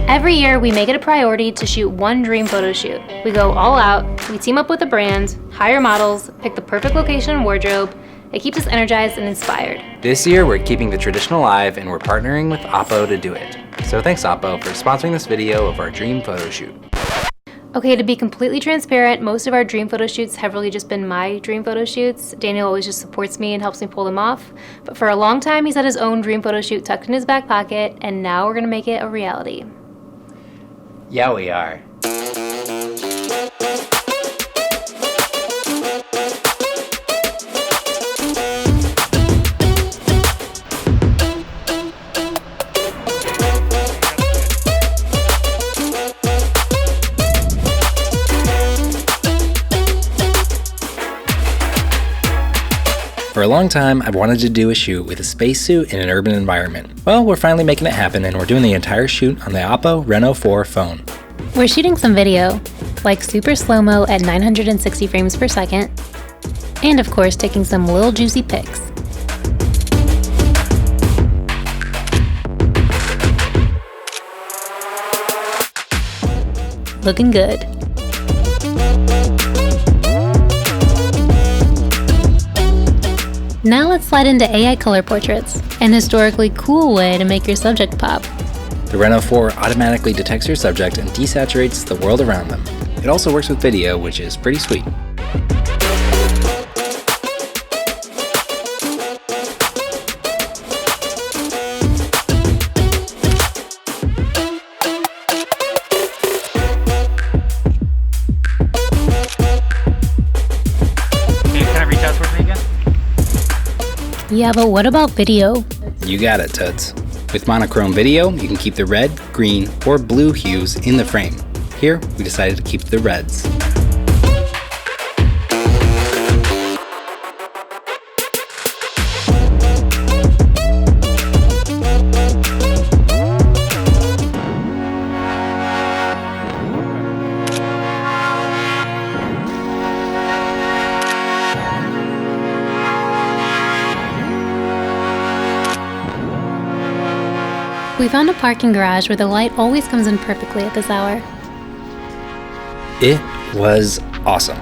Every year, we make it a priority to shoot one dream photo shoot. We go all out, we team up with a brand, hire models, pick the perfect location and wardrobe. It keeps us energized and inspired. This year, we're keeping the tradition alive and we're partnering with Oppo to do it. So thanks Oppo for sponsoring this video of our dream photo shoot. Okay, to be completely transparent, most of our dream photo shoots have really just been my dream photo shoots. Daniel always just supports me and helps me pull them off. But for a long time, he's had his own dream photo shoot tucked in his back pocket, and now we're gonna make it a reality. Yeah, we are. For a long time, I've wanted to do a shoot with a spacesuit in an urban environment. Well, we're finally making it happen and we're doing the entire shoot on the Oppo Reno 4 phone. We're shooting some video, like super slow-mo at 960 frames per second, and of course taking some little juicy pics. Looking good. Now let's slide into AI color portraits, an historically cool way to make your subject pop. The Reno 4 automatically detects your subject and desaturates the world around them. It also works with video, which is pretty sweet. Can I reach out towards me again? Yeah, but what about video? You got it, Toots. With monochrome video, you can keep the red, green, or blue hues in the frame. Here, we decided to keep the reds. We found a parking garage where the light always comes in perfectly at this hour. It was awesome.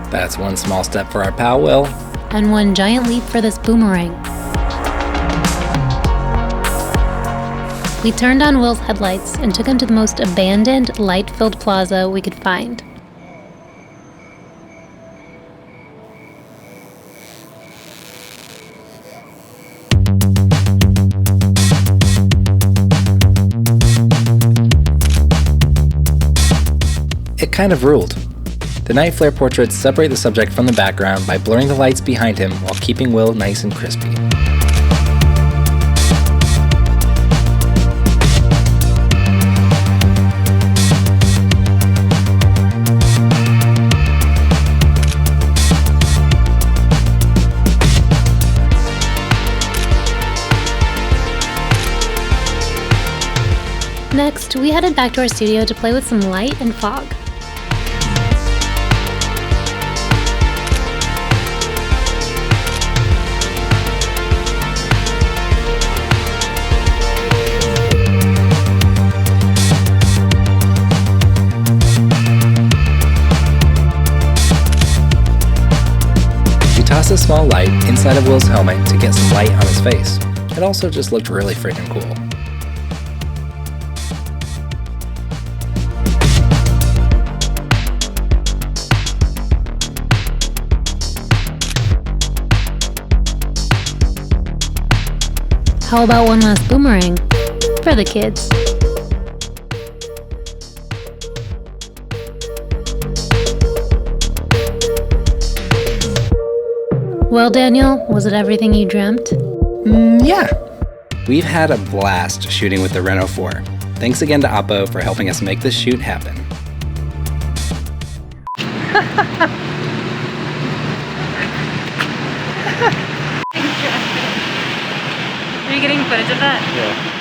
That's one small step for our pal Will. And one giant leap for this boomerang. We turned on Will's headlights and took him to the most abandoned, light-filled plaza we could find. It kind of ruled. The night flare portraits separate the subject from the background by blurring the lights behind him while keeping Will nice and crispy. Next, we headed back to our studio to play with some light and fog. Tossed a small light inside of Will's helmet to get some light on his face. It also just looked really freaking cool. How about one last boomerang? For the kids. Well, Daniel, was it everything you dreamt? Yeah. We've had a blast shooting with the Reno 4. Thanks again to Oppo for helping us make this shoot happen. Are you getting footage of that? Yeah.